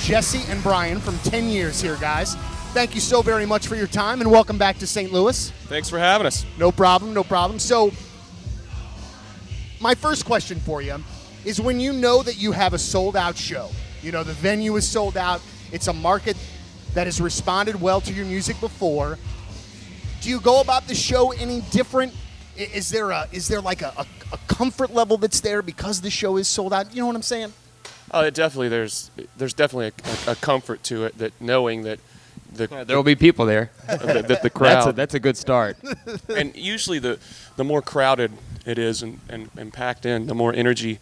Jesse and Brian from 10 Years here, guys. Thank you so very much for your time, and welcome back to St. Louis. Thanks for having us. No problem, no problem. So, my first question for you is when you know that you have a sold-out show, you know, the venue is sold out, it's a market that has responded well to your music before, do you go about the show any different? Is there like a comfort level that's there because the show is sold out? You know what I'm saying? It definitely there's definitely a comfort to it, that knowing that there will be people there. that the crowd. That's a good start. And usually the more crowded it is and packed in, the more energy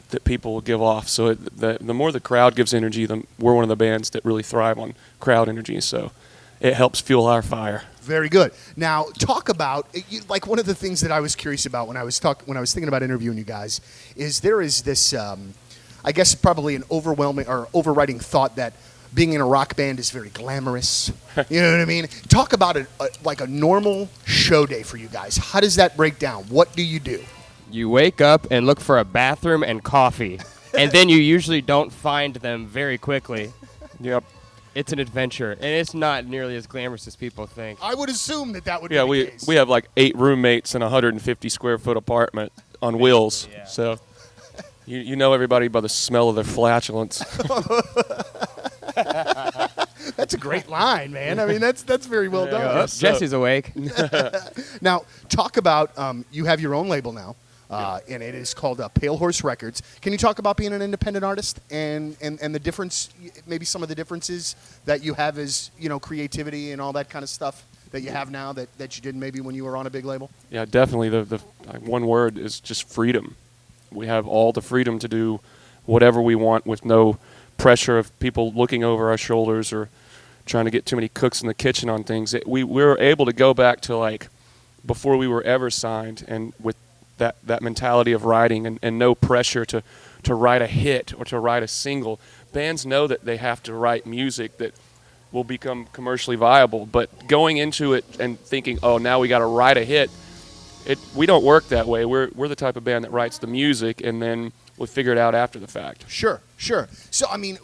that people will give off. So the more the crowd gives energy, we're one of the bands that really thrive on crowd energy. So it helps fuel our fire. Very good. Now, talk about, like, one of the things that I was curious about when I was thinking about interviewing you guys is there is this, I guess probably an overwhelming or overriding thought that being in a rock band is very glamorous. You know what I mean? Talk about like a normal show day for you guys. How does that break down? What do you do? You wake up and look for a bathroom and coffee, and then you usually don't find them very quickly. Yep. It's an adventure, and it's not nearly as glamorous as people think. I would assume that would be the case. We have like 8 roommates in a 150 square foot apartment on wheels. Yeah. So you know everybody by the smell of their flatulence. That's a great line, man. I mean, that's very well done. Yes. Jesse's awake. Now, talk about you have your own label now, and it is called Pale Horse Records. Can you talk about being an independent artist and the difference, maybe some of the differences that you have as, you know, creativity and all that kind of stuff that you have now that you didn't maybe when you were on a big label? Yeah, definitely. The one word is just freedom. We have all the freedom to do whatever we want with no pressure of people looking over our shoulders or trying to get too many cooks in the kitchen on things. We were able to go back to like before we were ever signed, and with that mentality of writing and no pressure to write a hit or to write a single. Bands know that they have to write music that will become commercially viable, but going into it and thinking, oh, now we got to write a hit, we don't work that way. We're the type of band that writes the music and then we'll figure it out after the fact. Sure. So, I mean,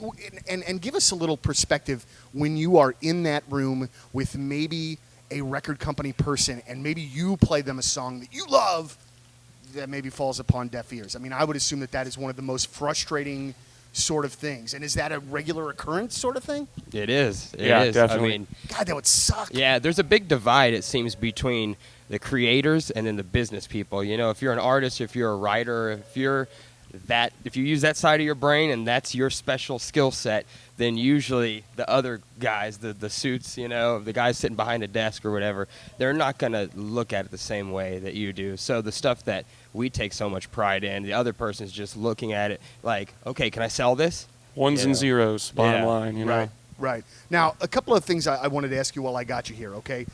and give us a little perspective when you are in that room with maybe a record company person and maybe you play them a song that you love that maybe falls upon deaf ears. I mean, I would assume that is one of the most frustrating sort of things. And is that a regular occurrence sort of thing? It is. It Yeah, is. definitely. I mean, God, that would suck. yeah, there's a big divide, it seems, between the creators and then the business people. You know, if you're an artist, if you're a writer, if you use that side of your brain and that's your special skill set, then usually the other guys, the suits, you know, the guys sitting behind a desk or whatever, they're not going to look at it the same way that you do. So the stuff that we take so much pride in, the other person's just looking at it like, okay, can I sell this? Ones and zeros, bottom line, you know. Right. Now, a couple of things I wanted to ask you while I got you here, okay?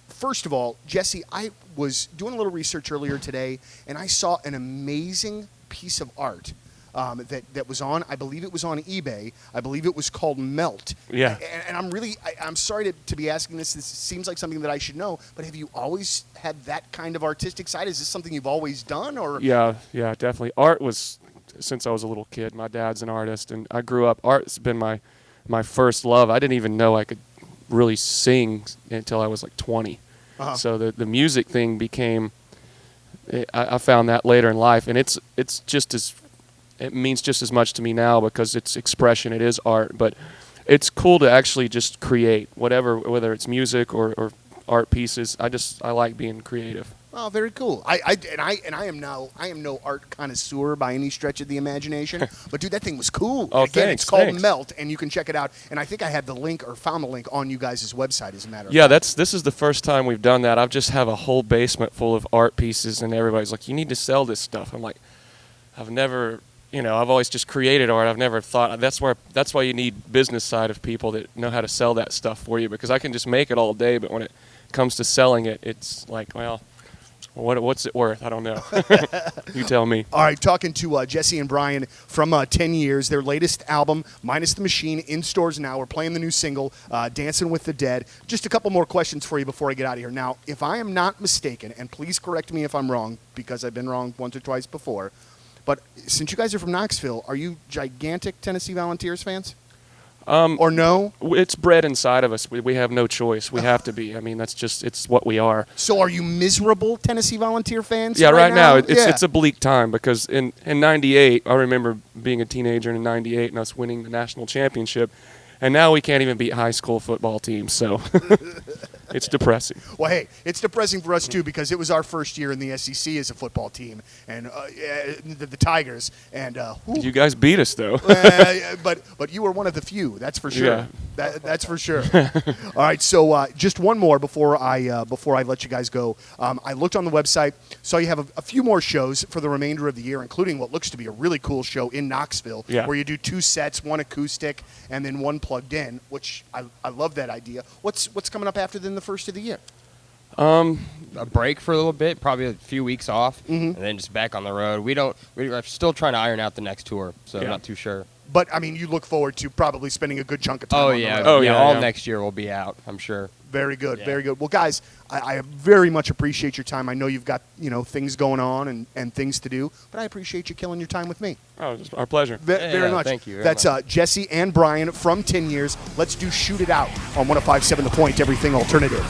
First of all, Jesse, I was doing a little research earlier today, and I saw an amazing piece of art that was on, I believe it was on eBay. I believe it was called Melt. Yeah. And I'm sorry to be asking this. This seems like something that I should know, but have you always had that kind of artistic side? Is this something you've always done? Or Yeah, definitely. Art was, since I was a little kid, my dad's an artist, and I grew up, art's been my first love. I didn't even know I could really sing until I was like 20. Uh-huh. So the music thing became, I found that later in life, and it means just as much to me now because it's expression, it is art, but it's cool to actually just create whether it's music or art pieces. I like being creative. Oh, very cool. I am no art connoisseur by any stretch of the imagination, but dude, that thing was cool. Oh, Again, thanks, it's called thanks. Melt, and you can check it out. And I think I had the link or found the link on you guys' website, as a matter of Yeah, fact. this is the first time we've done that. I've just have a whole basement full of art pieces, and everybody's like, "You need to sell this stuff." I'm like, I've never, I've always just created art. I've never thought that's why you need business side of people that know how to sell that stuff for you, because I can just make it all day, but when it comes to selling it, it's like, well, what's it worth? I don't know. You tell me. All right, talking to Jesse and Brian from 10 Years, their latest album, Minus the Machine, in stores now. We're playing the new single, Dancing with the Dead. Just a couple more questions for you before I get out of here. Now, if I am not mistaken, and please correct me if I'm wrong, because I've been wrong once or twice before, But since you guys are from Knoxville, are you gigantic Tennessee Volunteers fans? Or no? It's bred inside of us. We have no choice. We have to be. I mean, it's what we are. So are you miserable Tennessee Volunteer fans? Yeah, right now Yeah. it's a bleak time because in '98, I remember being a teenager in '98 and us winning the national championship, and now we can't even beat high school football teams. So it's depressing. Well, hey, it's depressing for us too because it was our first year in the SEC as a football team, and the Tigers. And You guys beat us though. but you were one of the few. That's for sure. Yeah. That's for sure. All right, so just one more before I let you guys go. I looked on the website, saw you have a few more shows for the remainder of the year, including what looks to be a really cool show in Knoxville, where you do 2 sets, 1 acoustic and then 1 plugged in, which I love that idea. What's coming up after then the first of the year? A break for a little bit, probably a few weeks off, and then just back on the road. We're still trying to iron out the next tour, so I'm not too sure. But I mean, you look forward to probably spending a good chunk of time. Oh on yeah, the road. all yeah. next year we'll be out, I'm sure. Very good, Yeah. very good. Well, guys, I very much appreciate your time. I know you've got things going on and things to do, but I appreciate you killing your time with me. Oh, it's our pleasure. Very much. Thank you very That's Jesse and Brian from 10 Years. Let's do Shoot It Out on 105.7 The Point, Everything Alternative.